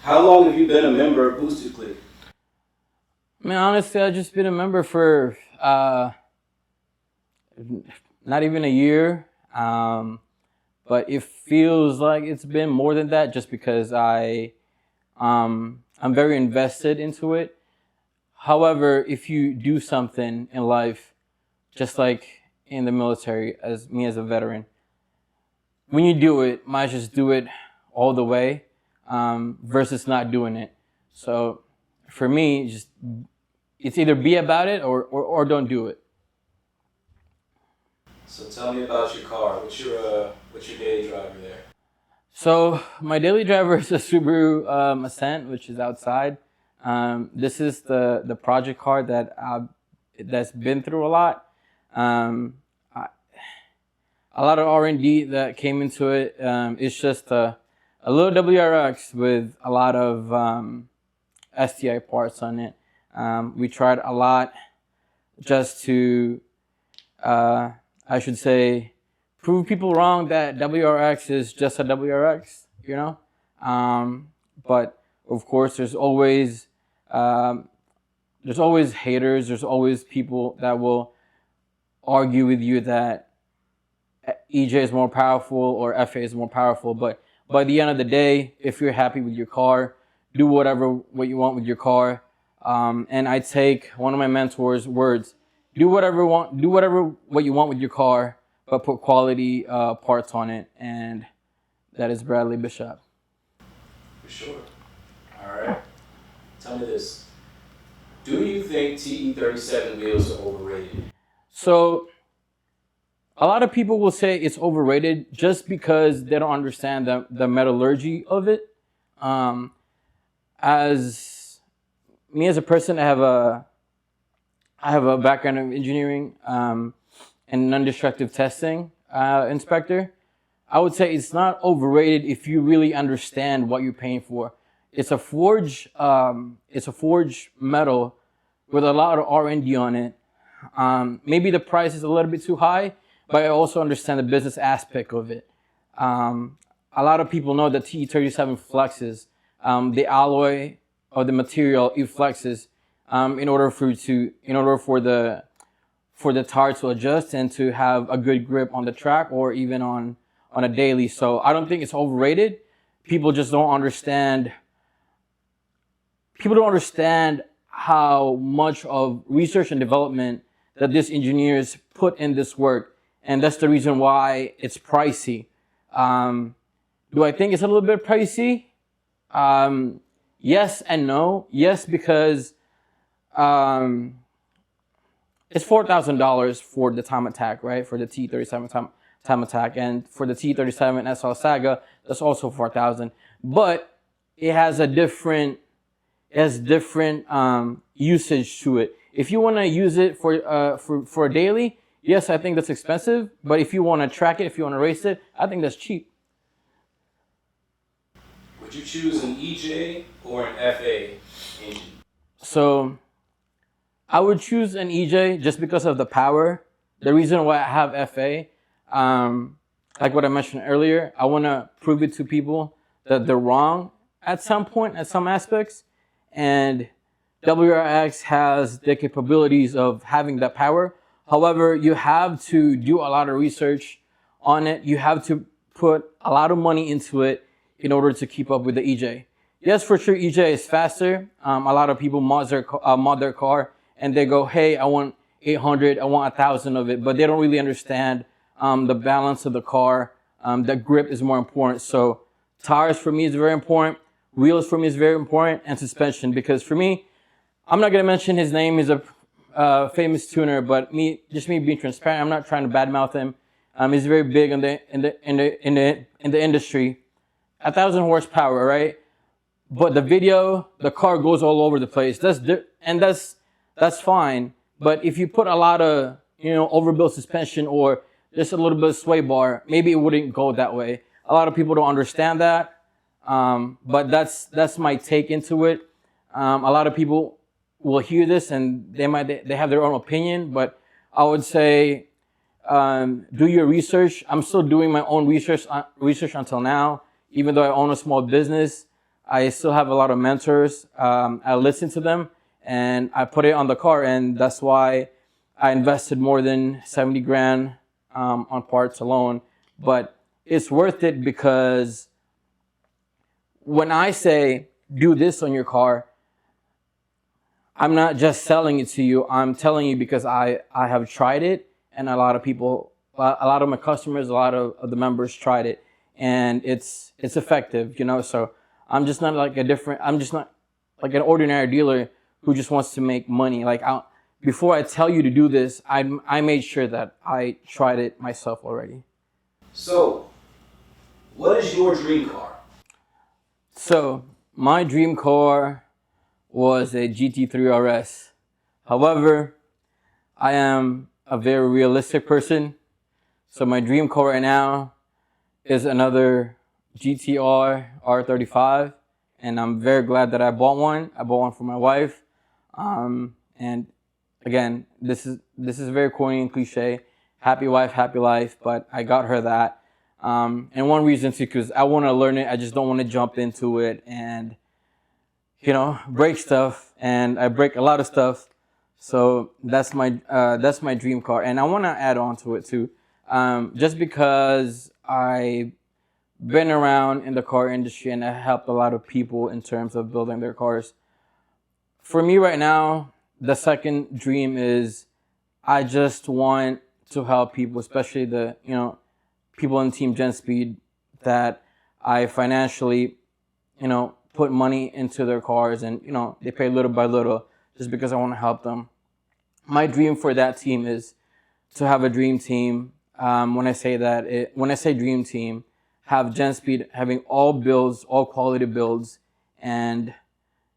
How long have you been a member of Boosted Click? Man, honestly, I've just been a member for not even a year, but it feels like it's been more than that just because I'm very invested into it. However, if you do something in life, just like in the military, as me as a veteran, when you do it, might just do it all the way versus not doing it. So for me, just it's either be about it or don't do it. So tell me about your car. What's your daily driver there? So my daily driver is a Subaru Ascent, which is outside. This is the project car that's been through a lot. A lot of R&D that came into it. It's just a little WRX with a lot of STI parts on it. We tried a lot just to, I should say, prove people wrong that WRX is just a WRX, you know? But of course, there's always haters. There's always people that will argue with you that EJ is more powerful or FA is more powerful. But by the end of the day, if you're happy with your car, do what you want with your car. And I take one of my mentors' words: do whatever what you want with your car, but put quality parts on it. And that is Bradley Bishop. For sure. All right. Tell me this. Do you think TE37 wheels are overrated? So a lot of people will say it's overrated just because they don't understand the metallurgy of it. As me as a person, I have a background in engineering and non-destructive testing inspector. I would say it's not overrated if you really understand what you're paying for. It's a forged metal with a lot of R&D on it. Maybe the price is a little bit too high, but I also understand the business aspect of it. A lot of people know that TE37 flexes. The alloy of the material, it flexes in order for the tire to adjust and to have a good grip on the track or even on a daily. So I don't think it's overrated. People just don't understand. People don't understand how much of research and development that these engineers put in this work. And that's the reason why it's pricey. Do I think it's a little bit pricey? Yes and no. Yes, because it's $4,000 for the time attack, right? For the T37 time attack, and for the T37 SL Saga, that's also $4,000. But it has different usage to it. If you want to use it for a daily, yes, I think that's expensive. But if you want to track it, if you want to race it, I think that's cheap. Would you choose an EJ or an FA engine? So I would choose an EJ just because of the power. The reason why I have FA, like what I mentioned earlier, I want to prove it to people that they're wrong at some point, at some aspects. And WRX has the capabilities of having that power. However, you have to do a lot of research on it. You have to put a lot of money into it in order to keep up with the EJ. Yes, for sure, EJ is faster. A lot of people mod their car and they go, hey, I want 800, I want 1,000 of it, but they don't really understand the balance of the car. The grip is more important. So tires for me is very important. Wheels for me is very important, and suspension, because for me, I'm not gonna mention his name. He's a famous tuner, but me being transparent, I'm not trying to badmouth him. He's very big in the industry. 1,000 horsepower, right? But the car goes all over the place. That's fine. But if you put a lot of overbuilt suspension or just a little bit of sway bar, maybe it wouldn't go that way. A lot of people don't understand that. But that's my take into it. A lot of people will hear this and they have their own opinion, but I would say do your research. I'm still doing my own research until now, even though I own a small business. I still have a lot of mentors. I listen to them and I put it on the car, and that's why I invested more than 70 grand on parts alone. But it's worth it because when I say do this on your car, I'm not just selling it to you. I'm telling you because I have tried it, and a lot of people, a lot of my customers, a lot of the members tried it, and it's effective, you know. So I'm just not like an ordinary dealer who just wants to make money. Like before I tell you to do this, I made sure that I tried it myself already. So, what is your dream car? So my dream car was a GT3 RS. However, I am a very realistic person. So my dream car right now is another GTR R35. And I'm very glad that I bought one. I bought one for my wife. And again, this is very corny and cliche. Happy wife, happy life. But I got her that. And one reason too, because I want to learn it. I just don't want to jump into it and, you know, break stuff. And I break a lot of stuff. So that's my dream car. And I want to add on to it too. Just because I've been around in the car industry and I helped a lot of people in terms of building their cars. For me right now, the second dream is I just want to help people, especially the, you know, people in Team Gen Speed that I financially, you know, put money into their cars and, you know, they pay little by little just because I want to help them. My dream for that team is to have a dream team. When I say dream team, have Gen Speed having all builds, all quality builds, and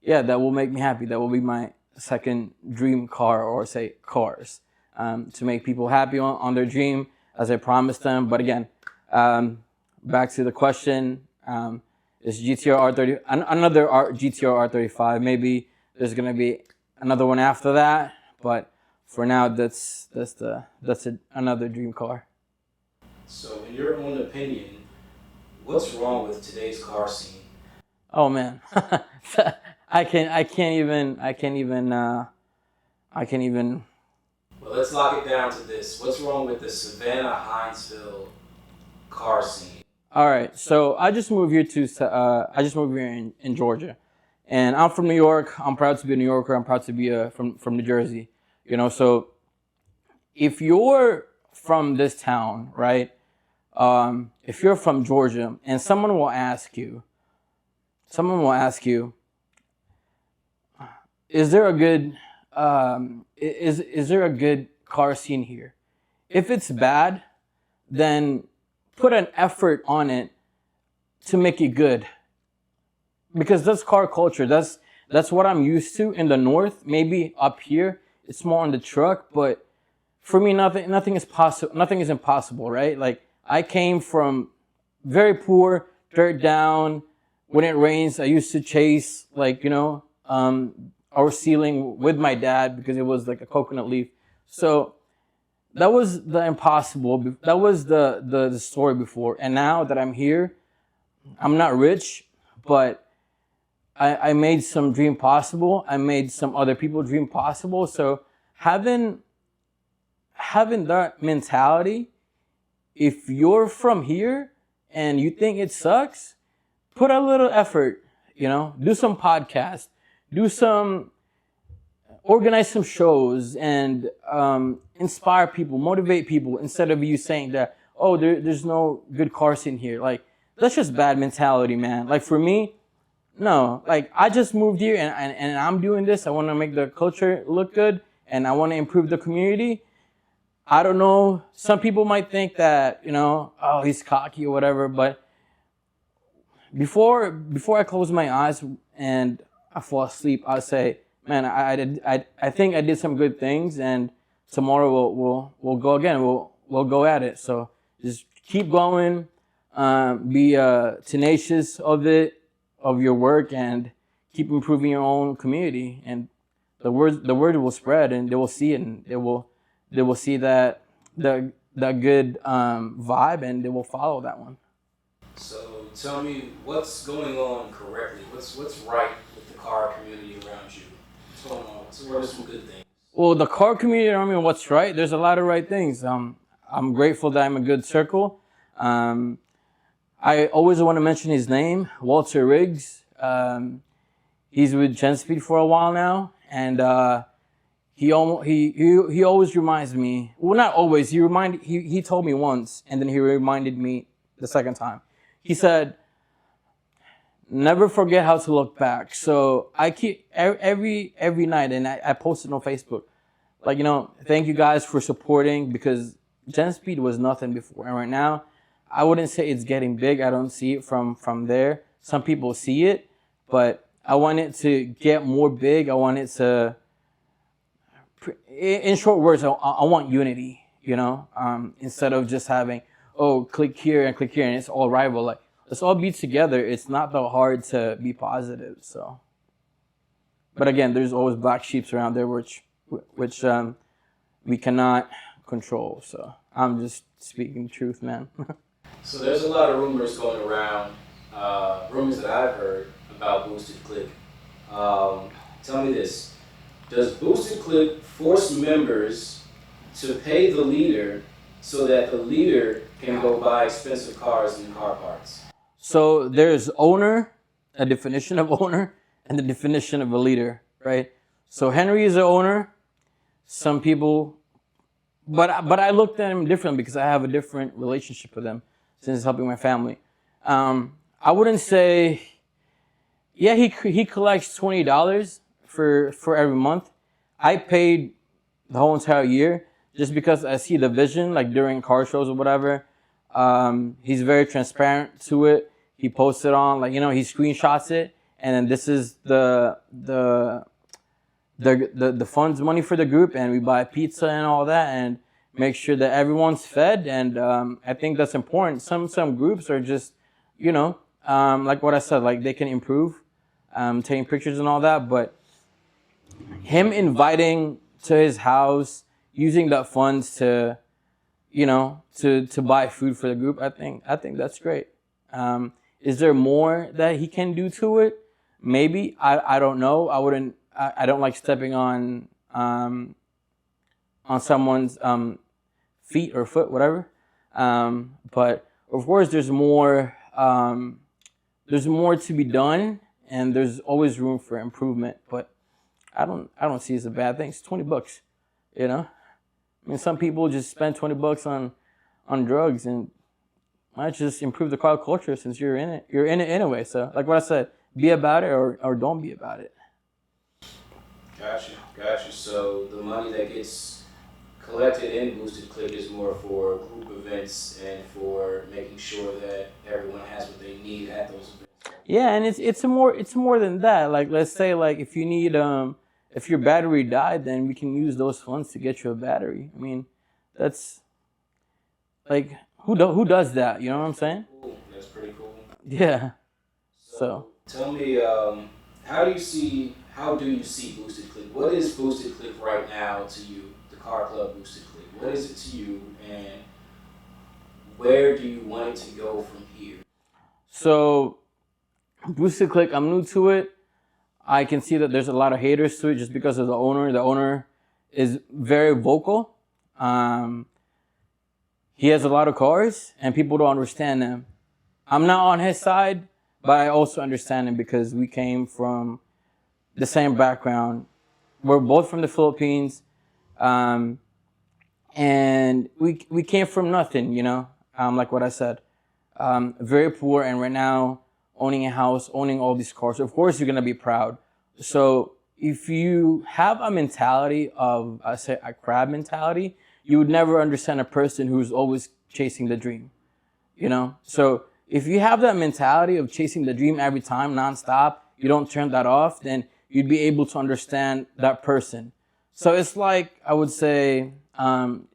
yeah, that will make me happy. That will be my second dream car, or say cars, to make people happy on their dream, as I promised them. But again, back to the question, is GTR R30 another GTR R35? Maybe there's gonna be another one after that, but for now, that's another dream car. So, in your own opinion, what's wrong with today's car scene? Oh man, I can't even. Well, let's lock it down to this. What's wrong with the Savannah-Hinesville car scene? All right, so I just moved here in Georgia, and I'm from New York. I'm proud to be a New Yorker. I'm proud to be from New Jersey. You know, so if you're from this town, right? If you're from Georgia, and someone will ask you, is there a good is there a good car scene here? If it's bad, then put an effort on it to make it good. Because that's car culture. That's what I'm used to in the north. Maybe up here it's more on the truck, but for me nothing is possible. Nothing is impossible, right? Like I came from very poor, dirt down. When it rains, I used to chase, like, you know, our ceiling with my dad because it was like a coconut leaf. So that was the impossible. That was the story before. And now that I'm here, I'm not rich, but I made some dream possible. I made some other people dream possible. So having that mentality, if you're from here and you think it sucks, put a little effort, you know, do some podcasts, organize some shows and inspire people, motivate people instead of you saying that, oh, there's no good car scene here. Like, that's just bad mentality, man. Like for me, no, like I just moved here and I'm doing this. I want to make the culture look good and I want to improve the community. I don't know. Some people might think that, you know, oh, he's cocky or whatever. But before I close my eyes and I fall asleep, I'll say, man, I think I did some good things, and tomorrow we'll go again. We'll go at it. So just keep going. Be tenacious of your work, and keep improving your own community. And the word will spread, and they will see it, and they will see that good vibe, and they will follow that one. So tell me what's going on correctly. What's right with the car community around you? What's going on? What are some good things? Well, the car community, I mean, what's right? There's a lot of right things. I'm grateful that I'm in a good circle. I always want to mention his name, Walter Riggs. He's with GenSpeed for a while now, and he always reminds me. Well, not always. He told me once, and then he reminded me the second time. He said, "Never forget how to look back." So I keep every night, and I posted on Facebook, like, thank you guys for supporting, because GenSpeed was nothing before, and right now, I wouldn't say it's getting big. I don't see it from there. Some people see it, but I want it to get more big. I want it to, in short words, I want unity, instead of just having, click here and it's all rival. Like, let's all be together. It's not that hard to be positive. So, but again, there's always black sheeps around there, which we cannot control. So I'm just speaking the truth, man. So there's a lot of rumors going around, rumors that I've heard about Boosted Click. Tell me this. Does Boosted Click force members to pay the leader so that the leader can go buy expensive cars and car parts? So there's owner, a definition of owner, and the definition of a leader, right? So Henry is the owner. Some people, but I looked at him differently because I have a different relationship with him since helping my family. I wouldn't say, yeah, he collects $20 for every month. I paid the whole entire year just because I see the vision, like during car shows or whatever. He's very transparent to it. He posts it on, like, he screenshots it, and then this is the funds money for the group, and we buy pizza and all that, and make sure that everyone's fed. And I think that's important. Some groups are just, like what I said, like they can improve, taking pictures and all that. But him inviting to his house, using that funds to, to buy food for the group, I think that's great. Is there more that he can do to it? Maybe. I don't know. I don't like stepping on someone's feet or foot, whatever. But of course, there's more to be done, and there's always room for improvement. But I don't see it as a bad thing. It's $20, I mean, some people just spend $20 on drugs, and might just improve the car culture since you're in it. You're in it anyway. So, like what I said, be about it or don't be about it. Gotcha. So the money that gets collected in Boosted Click is more for group events and for making sure that everyone has what they need at those events. Yeah, and it's more than that. Like, let's say, like, if you need if your battery died, then we can use those funds to get you a battery. I mean, that's like, who does that? You know what I'm saying? Cool. That's pretty cool. Yeah. So tell me, how do you see Boosted Click? What is Boosted Click right now to you? The Car Club Boosted Click. What is it to you, and where do you want it to go from here? So, Boosted Click, I'm new to it. I can see that there's a lot of haters to it just because of the owner. The owner is very vocal. He has a lot of cars, and people don't understand them. I'm not on his side, but I also understand him because we came from the same background. We're both from the Philippines, and we came from nothing, like what I said. Very poor, and right now, owning a house, owning all these cars, of course you're going to be proud. So if you have a mentality of, I say, a crab mentality, you would never understand a person who's always chasing the dream, So if you have that mentality of chasing the dream every time, nonstop, you don't turn that off, then you'd be able to understand that person. So it's like, I would say,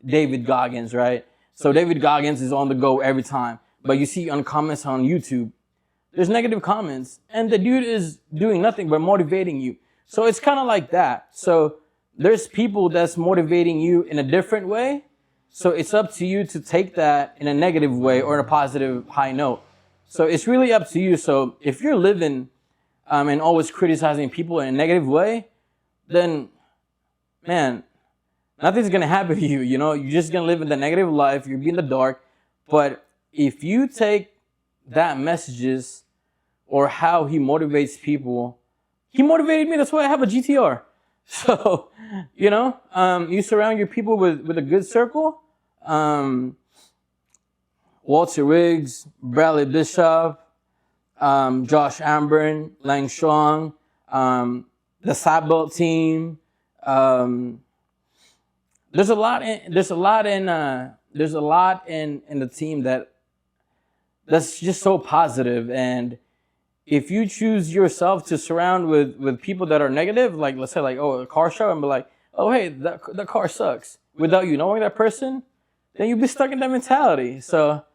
David Goggins, right? So David Goggins is on the go every time. But you see on comments on YouTube, there's negative comments, and the dude is doing nothing but motivating you. So it's kind of like that. So there's people that's motivating you in a different way. So it's up to you to take that in a negative way or in a positive high note. So it's really up to you. So if you're living and always criticizing people in a negative way, then, man, nothing's going to happen to you. You know, you're just going to live in the negative life. You'll be in the dark. But if you take that messages or how he motivates people, he motivated me. That's why I have a GTR. So, you know, you surround your people with a good circle. Walter Riggs, Bradley Bishop, Josh Amburn, Lang Shuang, the Sabelt team. There's a lot in the team that's just so positive. And if you choose yourself to surround with people that are negative, like let's say like, oh, a car show, and be like, oh, hey, that car sucks, without you knowing that person, then you'll be stuck in that mentality. So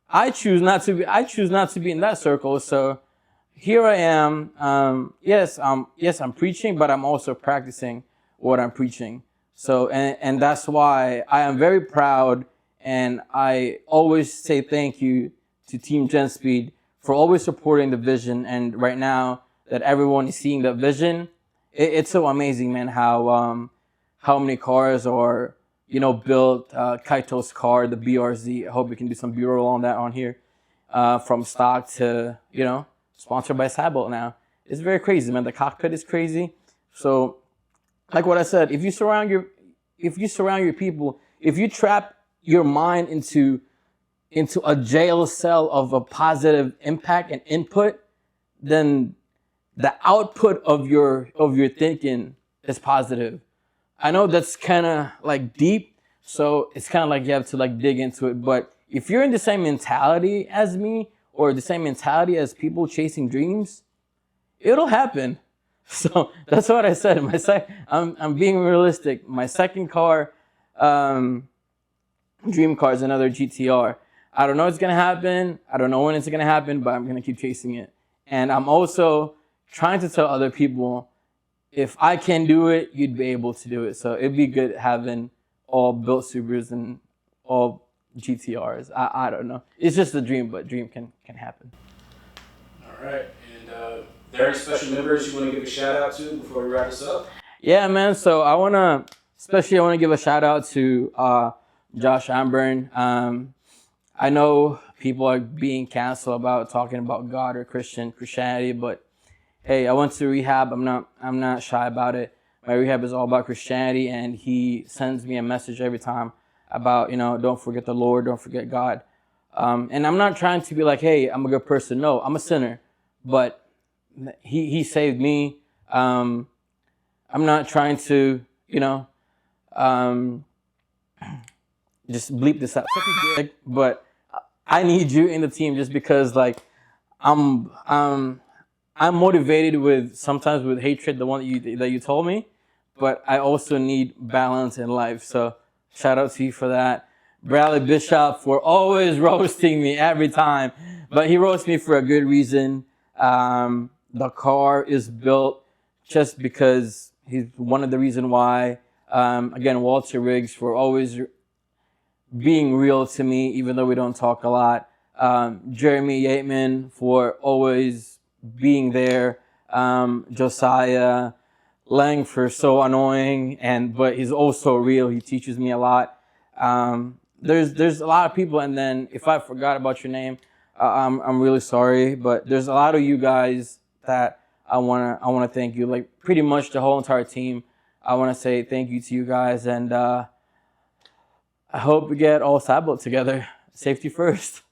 I choose not to be in that circle. So here I am. Yes, I'm preaching, but I'm also practicing what I'm preaching. So, and that's why I am very proud, and I always say thank you to Team Gen Speed for always supporting the vision. And right now that everyone is seeing the vision, it's so amazing, man, how many cars are, you know, built. Kaito's car, the BRZ. I hope we can do some B-roll on that on here. From stock to, you know, sponsored by Sabelt now. It's very crazy, man. The cockpit is crazy. So, like what I said, if you surround your people, if you trap your mind into a jail cell of a positive impact and input, then the output of your thinking is positive. I know that's kind of like deep, so it's kind of like you have to like dig into it. But if you're in the same mentality as me, or the same mentality as people chasing dreams, it'll happen. So that's what I said. I'm being realistic. My second car, dream car, is another GTR. I don't know what's gonna happen. I don't know when it's gonna happen, but I'm gonna keep chasing it. And I'm also trying to tell other people, if I can do it, you'd be able to do it. So it'd be good having all built Subarus and all GTRs. I don't know. It's just a dream, but dream can happen. All right. And there are any special members you want to give a shout out to before we wrap this up? Yeah, man. So I want to give a shout out to Josh Amburn. I know people are being canceled about talking about God or Christianity, but hey, I went to rehab. I'm not shy about it. My rehab is all about Christianity, and he sends me a message every time about, you know, don't forget the Lord, don't forget God. And I'm not trying to be like, hey, I'm a good person. No, I'm a sinner, but he saved me. I'm not trying to, you know, just bleep this out. But I need you in the team, just because like I'm motivated sometimes with hatred, the one that you told me, but I also need balance in life. So shout out to you for that. Bradley Bishop for always roasting me every time, but he roasts me for a good reason. The car is built just because he's one of the reasons why. Again, Walter Riggs for always being real to me, even though we don't talk a lot. Jeremy Yateman for always being there. Josiah Lang for so annoying, but he's also real. He teaches me a lot. There's a lot of people, and then if I forgot about your name, I'm really sorry. But there's a lot of you guys that I wanna thank you. Like pretty much the whole entire team. I wanna say thank you to you guys, and I hope we get all Sabelt together. Safety first.